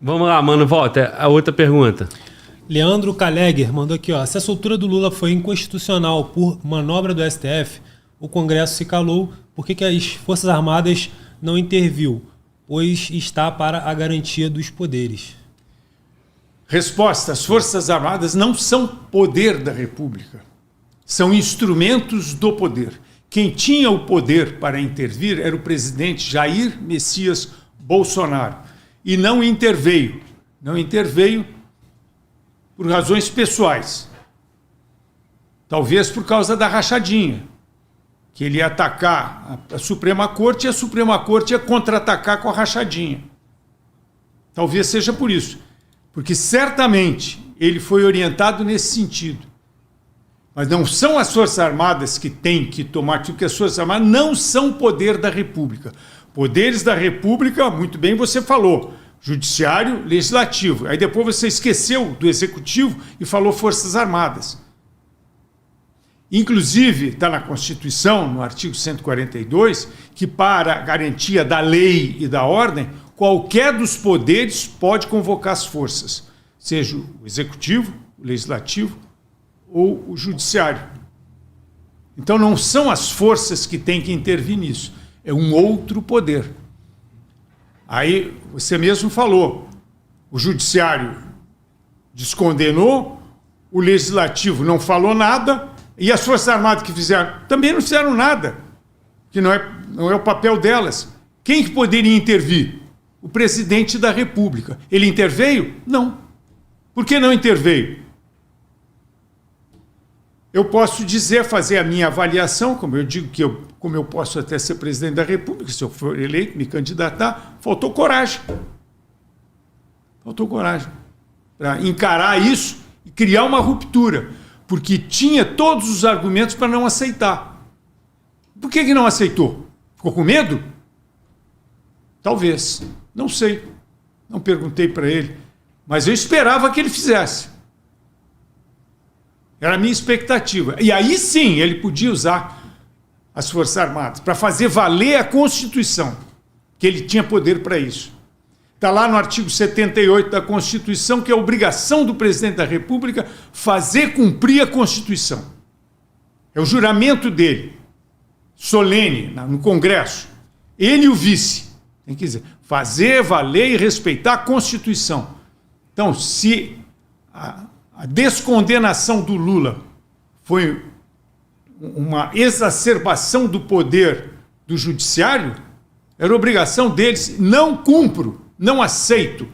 Vamos lá, mano, volta. A outra pergunta. Leandro Kalegger mandou aqui, ó. Se a soltura do Lula foi inconstitucional por manobra do STF, o Congresso se calou. Por que as Forças Armadas não interviu? Pois está para a garantia dos poderes. Resposta: as Forças Armadas não são poder da República. São instrumentos do poder. Quem tinha o poder para intervir era o presidente Jair Messias Bolsonaro. E não interveio. Não interveio por razões pessoais. Talvez por causa da rachadinha. Que ele ia atacar a Suprema Corte e a Suprema Corte ia contra-atacar com a rachadinha. Talvez seja por isso. Porque certamente ele foi orientado nesse sentido. Mas não são as Forças Armadas que têm que tomar atitude, porque as Forças Armadas não são poder da República. Poderes da República, muito bem você falou, Judiciário, Legislativo. Aí depois você esqueceu do Executivo e falou Forças Armadas. Inclusive, está na Constituição, no artigo 142, que para a garantia da lei e da ordem, qualquer dos poderes pode convocar as forças, seja o Executivo, o Legislativo ou o Judiciário. Então não são as forças que têm que intervir nisso, é um outro poder. Aí você mesmo falou, o Judiciário descondenou, o Legislativo não falou nada, e as Forças Armadas que fizeram, também não fizeram nada, que não é o papel delas. Quem que poderia intervir? O presidente da República. Ele interveio? Não. Por que não interveio? Eu posso dizer, fazer a minha avaliação, como eu digo como eu posso até ser presidente da República, se eu for eleito, me candidatar, faltou coragem. Faltou coragem para encarar isso e criar uma ruptura, porque tinha todos os argumentos para não aceitar. Por que não aceitou? Ficou com medo? Talvez. Não sei. Não perguntei para ele. Mas eu esperava que ele fizesse. Era a minha expectativa. E aí sim ele podia usar as Forças Armadas para fazer valer a Constituição, que ele tinha poder para isso. Está lá no artigo 78 da Constituição, que é a obrigação do presidente da República fazer cumprir a Constituição. É o juramento dele, solene, no Congresso. Ele e o vice. Tem que dizer, fazer valer e respeitar a Constituição. Então, se a descondenação do Lula foi uma exacerbação do poder do Judiciário, era obrigação deles, não cumpro, não aceito.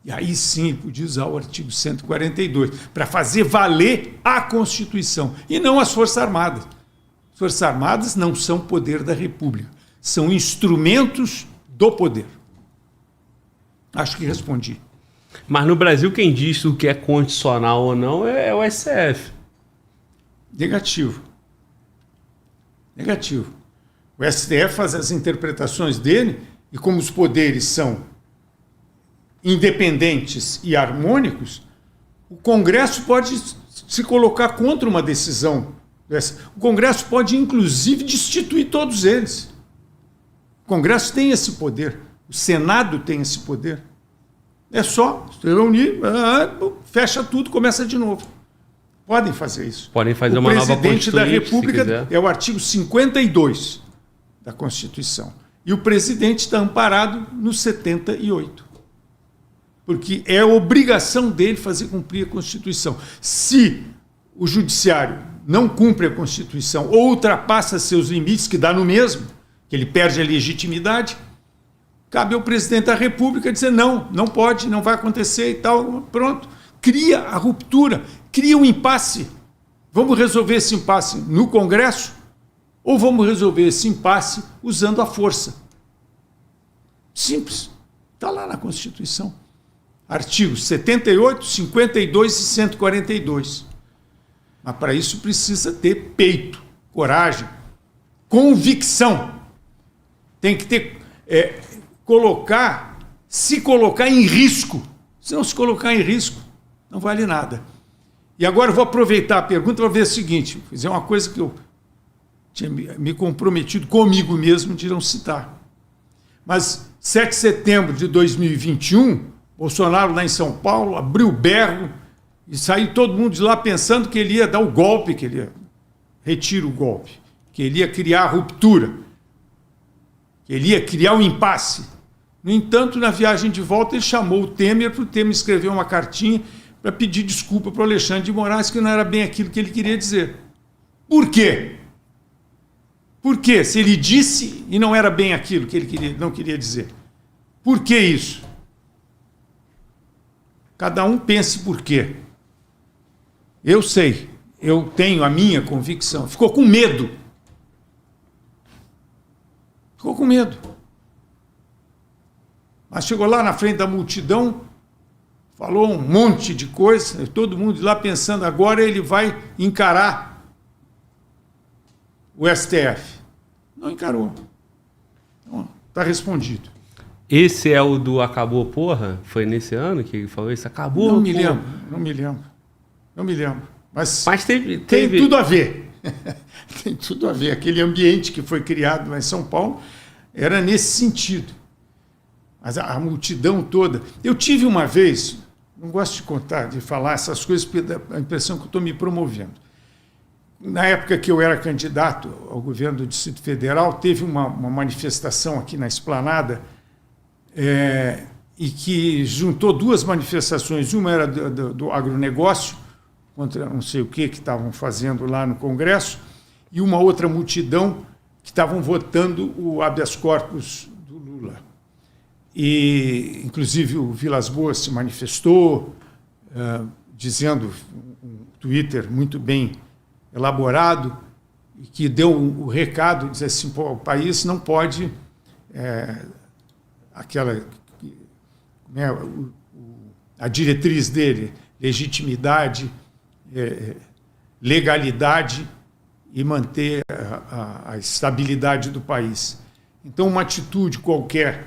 E aí sim podia usar o artigo 142 para fazer valer a Constituição e não as Forças Armadas. As Forças Armadas não são poder da República, são instrumentos do poder. Acho que respondi. Mas no Brasil quem diz o que é constitucional ou não é o STF. Negativo. Negativo. O STF faz as interpretações dele e como os poderes são independentes e harmônicos, o Congresso pode se colocar contra uma decisão dessa. O Congresso pode, inclusive, destituir todos eles. O Congresso tem esse poder. O Senado tem esse poder. É só se reunir, fecha tudo, começa de novo. Podem fazer isso. Podem fazer uma nova Constituinte. O presidente da República é o artigo 52 da Constituição. E o presidente está amparado no 78. Porque é obrigação dele fazer cumprir a Constituição. Se o Judiciário não cumpre a Constituição ou ultrapassa seus limites, que dá no mesmo, que ele perde a legitimidade, cabe ao presidente da República dizer não, não pode, não vai acontecer e tal, pronto. Cria a ruptura, cria um impasse. Vamos resolver esse impasse no Congresso ou vamos resolver esse impasse usando a força? Simples. Está lá na Constituição. Artigos 78, 52 e 142. Mas para isso precisa ter peito, coragem, convicção. Tem que ter... se colocar em risco. Se não se colocar em risco, não vale nada. E agora eu vou aproveitar a pergunta para ver o seguinte, vou fazer uma coisa que eu tinha me comprometido comigo mesmo de não citar. Mas 7 de setembro de 2021 Bolsonaro lá em São Paulo abriu o berro e saiu todo mundo de lá pensando que ele ia dar o golpe, que ele ia retirar o golpe, que ele ia criar a ruptura, que ele ia criar o impasse. No entanto, na viagem de volta, ele chamou o Temer para o Temer escrever uma cartinha para pedir desculpa para o Alexandre de Moraes, que não era bem aquilo que ele queria dizer. Por quê? Por quê? Se ele disse e não era bem aquilo que ele não queria dizer. Por que isso? Cada um pense por quê. Eu sei, eu tenho a minha convicção. Ficou com medo. Ficou com medo. Mas chegou lá na frente da multidão, falou um monte de coisa, todo mundo lá pensando, agora ele vai encarar o STF. Não encarou. Então, está respondido. Esse é o do acabou, porra? Foi nesse ano que ele falou isso? Acabou, Não me porra. lembro, não me lembro. Não me lembro. Mas teve... tem tudo a ver. Tem tudo a ver. Aquele ambiente que foi criado lá em São Paulo era nesse sentido. Mas a multidão toda... Eu tive uma vez, não gosto de contar, de falar essas coisas, porque dá a impressão que eu estou me promovendo. Na época que eu era candidato ao governo do Distrito Federal, teve uma manifestação aqui na Esplanada, e que juntou duas manifestações. Uma era do agronegócio, contra não sei o que estavam fazendo lá no Congresso, e uma outra multidão que estavam votando o habeas corpus do Lula. E, inclusive, o Vilas Boas se manifestou, dizendo, um Twitter muito bem elaborado, e que deu o recado, diz assim, pô, o país não pode... a diretriz dele, legitimidade, legalidade e manter a estabilidade do país. Então, uma atitude qualquer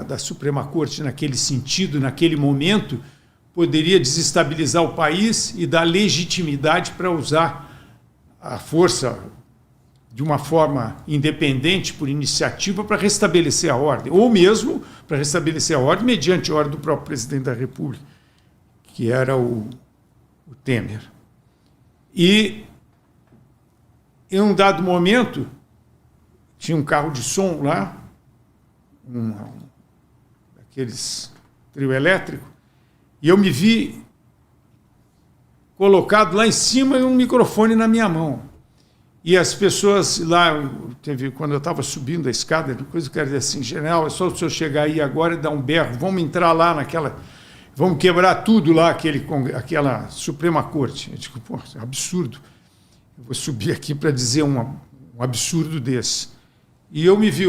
da Suprema Corte naquele sentido, naquele momento, poderia desestabilizar o país e dar legitimidade para usar a força de uma forma independente, por iniciativa, para restabelecer a ordem, ou mesmo para restabelecer a ordem mediante a ordem do próprio presidente da República, que era o Temer. E, em um dado momento, tinha um carro de som lá, aqueles trio elétrico, e eu me vi colocado lá em cima e um microfone na minha mão. E as pessoas lá, quando eu estava subindo a escada, depois eu quero dizer assim, general, é só o senhor chegar aí agora e dar um berro, vamos entrar lá vamos quebrar tudo lá, aquela Suprema Corte. Eu digo, pô, é um absurdo. Eu vou subir aqui para dizer um absurdo desse. E eu me vi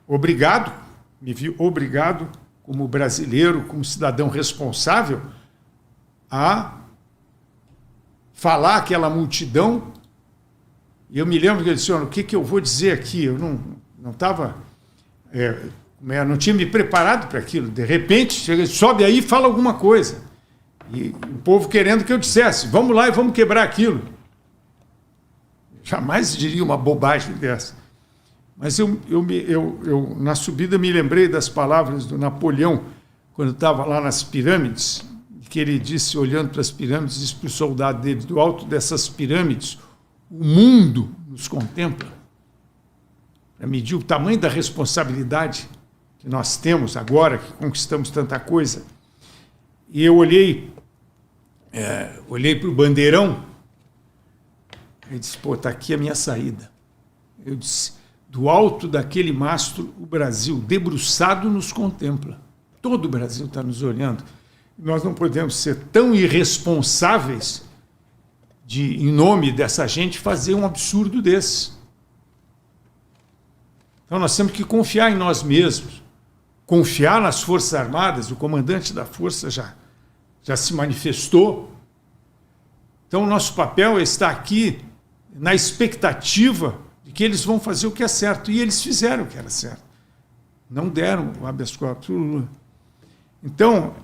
obrigado, como brasileiro, como cidadão responsável, a falar àquela multidão. E eu me lembro que ele disse, o que eu vou dizer aqui? Eu não estava... não tinha me preparado para aquilo. De repente, sobe aí e fala alguma coisa. E o povo querendo que eu dissesse, vamos lá e vamos quebrar aquilo. Jamais diria uma bobagem dessa. Mas eu na subida, me lembrei das palavras do Napoleão, quando estava lá nas pirâmides, que ele disse, olhando para as pirâmides, disse para o soldado dele, do alto dessas pirâmides, o mundo nos contempla, para medir o tamanho da responsabilidade que nós temos agora, que conquistamos tanta coisa. E eu olhei para o bandeirão e disse, pô, está aqui a minha saída. Eu disse, do alto daquele mastro, o Brasil, debruçado, nos contempla. Todo o Brasil está nos olhando. Nós não podemos ser tão irresponsáveis em nome dessa gente, fazer um absurdo desse. Então, nós temos que confiar em nós mesmos, confiar nas Forças Armadas. O comandante da Força já se manifestou. Então, o nosso papel é estar aqui na expectativa de que eles vão fazer o que é certo. E eles fizeram o que era certo. Não deram o habeas corpus. Então,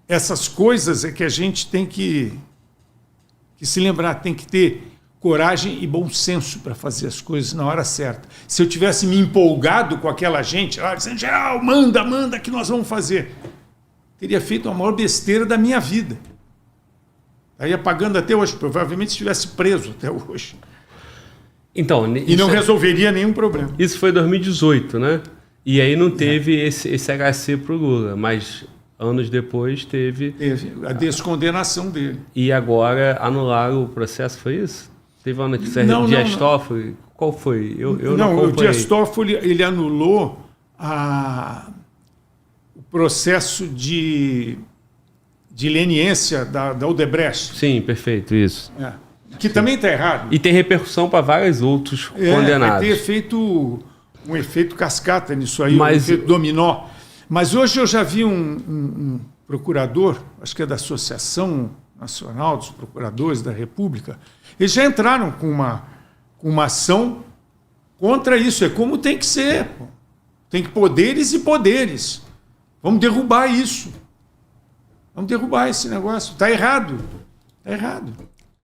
essas coisas é que a gente tem que se lembrar, tem que ter coragem e bom senso para fazer as coisas na hora certa. Se eu tivesse me empolgado com aquela gente, dizendo, geral, manda que nós vamos fazer, teria feito a maior besteira da minha vida. Estaria pagando até hoje, provavelmente estivesse preso até hoje. Então, E não resolveria nenhum problema. Isso foi 2018, né? E aí não teve esse HC pro Lula, mas anos depois teve... Teve a descondenação dele. E agora anularam o processo, foi isso? Teve uma notícia Não, de Dias Toffoli? Qual foi? Eu não o acompanhei. Dias Toffoli, ele anulou o processo de leniência da Odebrecht. Sim, perfeito, isso. Que também está errado. E tem repercussão para vários outros condenados. Vai ter feito um efeito cascata nisso aí, um Mas... efeito dominó. Mas hoje eu já vi um procurador, acho que é da Associação Nacional dos Procuradores da República, eles já entraram com uma ação contra isso. É como tem que ser. Pô. Tem que poderes e poderes. Vamos derrubar isso. Vamos derrubar esse negócio. Está errado. Está errado.